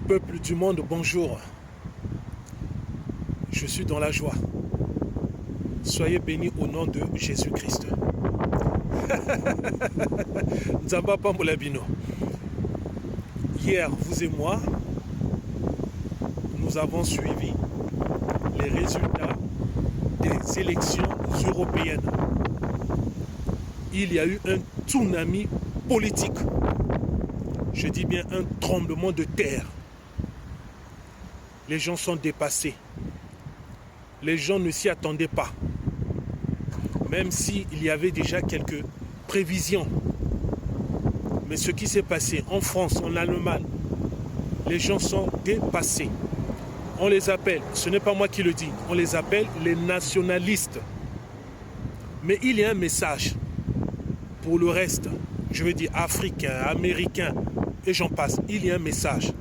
Peuple du monde, bonjour. Je suis dans la joie. Soyez bénis au nom de Jésus-Christ. Nzamba Pambolabino. Hier, vous et moi, nous avons suivi les résultats des élections européennes. Il y a eu un tsunami politique. Je dis bien un tremblement de terre. Les gens sont dépassés. Les gens ne s'y attendaient pas. Même s'il y avait déjà quelques prévisions. Mais ce qui s'est passé en France, en Allemagne, les gens sont dépassés. On les appelle, ce n'est pas moi qui le dis, on les appelle les nationalistes. Mais il y a un message pour le reste, je veux dire africains, américains, et j'en passe. Il y a un message.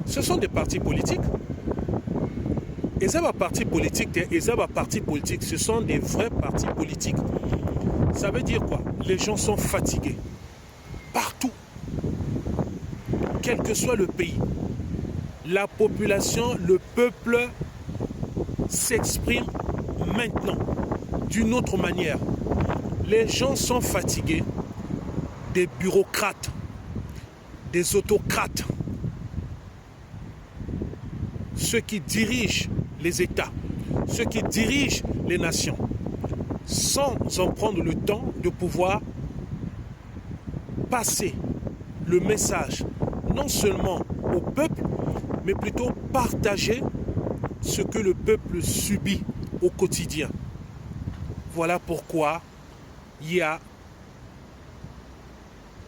Ce sont des partis politiques. Et ça va parti politique, ce sont des vrais partis politiques. Ça veut dire quoi? Les gens sont fatigués. Partout. Quel que soit le pays. La population, le peuple s'exprime maintenant d'une autre manière. Les gens sont fatigués des bureaucrates, des autocrates, ceux qui dirigent les États, ceux qui dirigent les nations, sans en prendre le temps de pouvoir passer le message, non seulement au peuple, mais plutôt partager ce que le peuple subit au quotidien. Voilà pourquoi il y a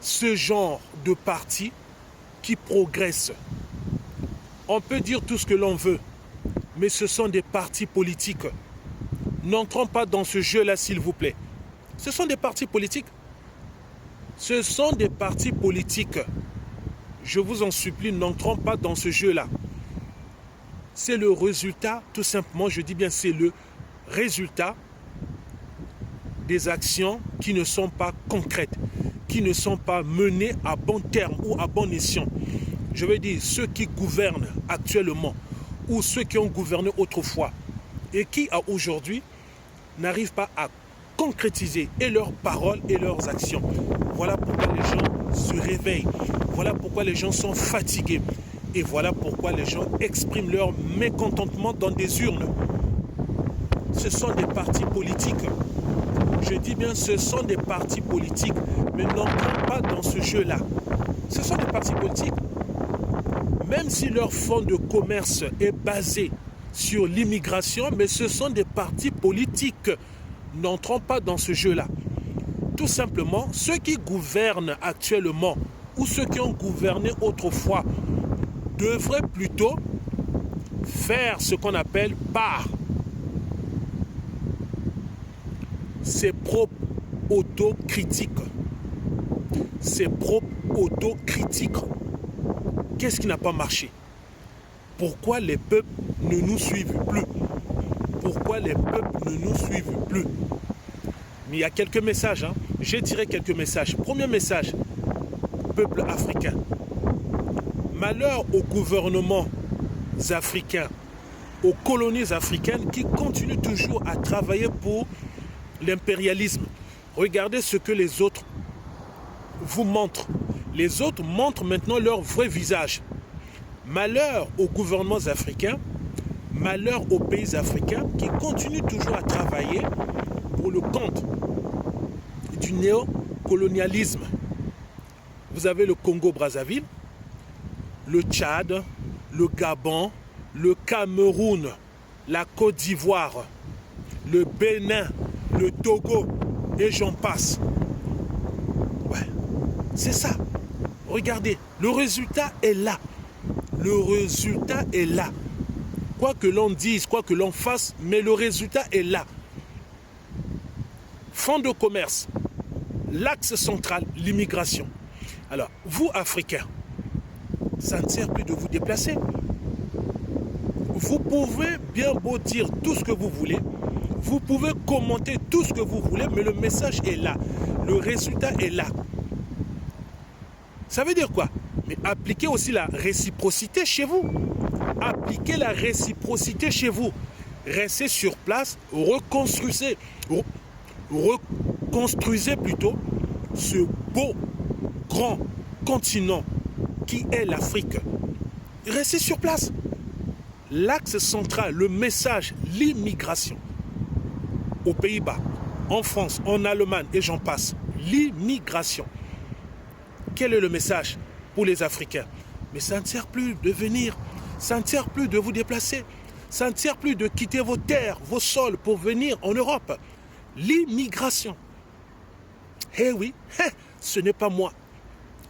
ce genre de parti qui progresse. On peut dire tout ce que l'on veut, mais ce sont des partis politiques. N'entrons pas dans ce jeu-là, s'il vous plaît. Ce sont des partis politiques. Ce sont des partis politiques. Je vous en supplie, n'entrons pas dans ce jeu-là. C'est le résultat, tout simplement, je dis bien, c'est le résultat des actions qui ne sont pas concrètes, qui ne sont pas menées à bon terme ou à bon escient. Je veux dire, ceux qui gouvernent actuellement ou ceux qui ont gouverné autrefois et qui, aujourd'hui, n'arrivent pas à concrétiser et leurs paroles et leurs actions. Voilà pourquoi les gens se réveillent. Voilà pourquoi les gens sont fatigués. Et voilà pourquoi les gens expriment leur mécontentement dans des urnes. Ce sont des partis politiques. Je dis bien, ce sont des partis politiques. Mais n'entrons pas dans ce jeu-là. Ce sont des partis politiques. Même si leur fonds de commerce est basé sur l'immigration, mais ce sont des partis politiques. N'entrons pas dans ce jeu-là. Tout simplement, ceux qui gouvernent actuellement ou ceux qui ont gouverné autrefois devraient plutôt faire ce qu'on appelle par ses propres autocritiques. Ses propres autocritiques. Qu'est-ce qui n'a pas marché? Pourquoi les peuples ne nous suivent plus? Pourquoi les peuples ne nous suivent plus? Mais il y a quelques messages. J'ai tiré quelques messages. Premier message, peuple africain. Malheur aux gouvernements africains, aux colonies africaines qui continuent toujours à travailler pour l'impérialisme. Regardez ce que les autres vous montrent. Les autres montrent maintenant leur vrai visage. Malheur aux gouvernements africains, malheur aux pays africains qui continuent toujours à travailler pour le compte du néocolonialisme. Vous avez le Congo-Brazzaville, le Tchad, le Gabon, le Cameroun, la Côte d'Ivoire, le Bénin, le Togo, et j'en passe. Ouais, c'est ça. Regardez, le résultat est là. Le résultat est là. Quoi que l'on dise, quoi que l'on fasse, mais le résultat est là. Fonds de commerce, l'axe central, l'immigration. Alors, vous, Africains, ça ne sert plus de vous déplacer. Vous pouvez bien beau dire tout ce que vous voulez, vous pouvez commenter tout ce que vous voulez, mais le message est là. Le résultat est là. Ça veut dire quoi? Mais appliquez aussi la réciprocité chez vous. Appliquez la réciprocité chez vous. Restez sur place, reconstruisez plutôt ce beau, grand continent qui est l'Afrique. Restez sur place. L'axe central, le message, l'immigration. Aux Pays-Bas, en France, en Allemagne et j'en passe. L'immigration. Quel est le message pour les Africains? Mais ça ne sert plus de venir, ça ne sert plus de vous déplacer, ça ne sert plus de quitter vos terres, vos sols pour venir en Europe. L'immigration. Eh oui, ce n'est pas moi.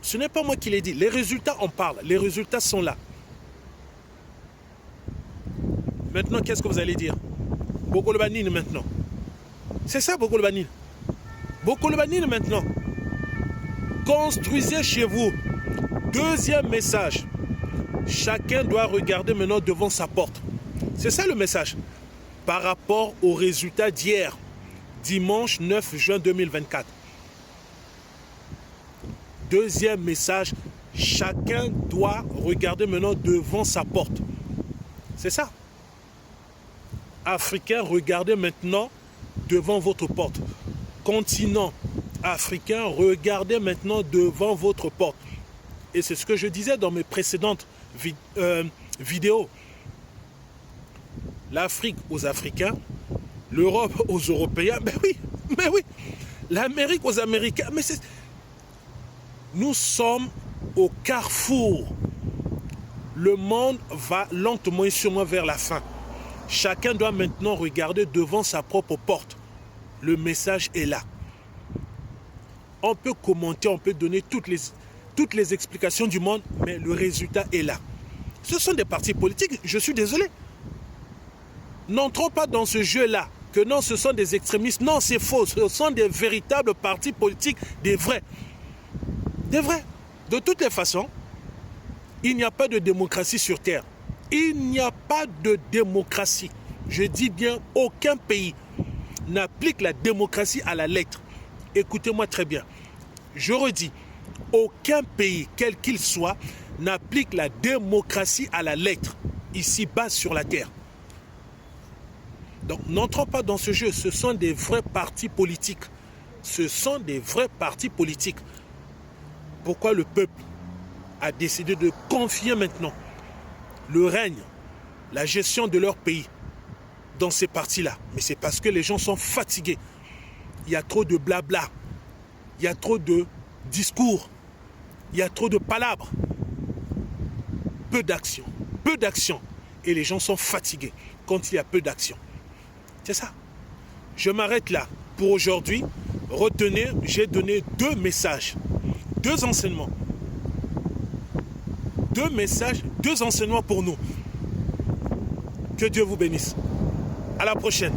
Ce n'est pas moi qui l'ai dit. Les résultats en parlent, les résultats sont là. Maintenant, qu'est-ce que vous allez dire? Bokolo Banine maintenant. C'est ça, Bokolo Banine. Bokolo Banine maintenant. Construisez chez vous. Deuxième message. Chacun doit regarder maintenant devant sa porte. C'est ça le message. Par rapport aux résultats d'hier, dimanche 9 juin 2024. Deuxième message. Chacun doit regarder maintenant devant sa porte. C'est ça. Africains, regardez maintenant devant votre porte. Continent africain, regardez maintenant devant votre porte. Et c'est ce que je disais dans mes précédentes vidéos. L'Afrique aux Africains, l'Europe aux Européens, mais oui. L'Amérique aux Américains, mais c'est... Nous sommes au carrefour. Le monde va lentement et sûrement vers la fin. Chacun doit maintenant regarder devant sa propre porte. Le message est là. On peut commenter, on peut donner toutes les explications du monde, mais le résultat est là. Ce sont des partis politiques, je suis désolé. N'entrons pas dans ce jeu-là, que non, ce sont des extrémistes. Non, c'est faux, ce sont des véritables partis politiques, des vrais. Des vrais. De toutes les façons, il n'y a pas de démocratie sur Terre. Il n'y a pas de démocratie. Je dis bien, aucun pays n'applique la démocratie à la lettre. Écoutez-moi très bien. Je redis, aucun pays, quel qu'il soit, n'applique la démocratie à la lettre, ici-bas sur la terre. Donc, n'entrons pas dans ce jeu. Ce sont des vrais partis politiques. Ce sont des vrais partis politiques. Pourquoi le peuple a décidé de confier maintenant le règne, la gestion de leur pays dans ces partis-là? Mais c'est parce que les gens sont fatigués. Il y a trop de blabla. Il y a trop de discours. Il y a trop de palabres. Peu d'action. Peu d'action. Et les gens sont fatigués quand il y a peu d'action. C'est ça. Je m'arrête là. Pour aujourd'hui, retenez, j'ai donné 2 messages. 2 enseignements. 2 messages, 2 enseignements pour nous. Que Dieu vous bénisse. À la prochaine.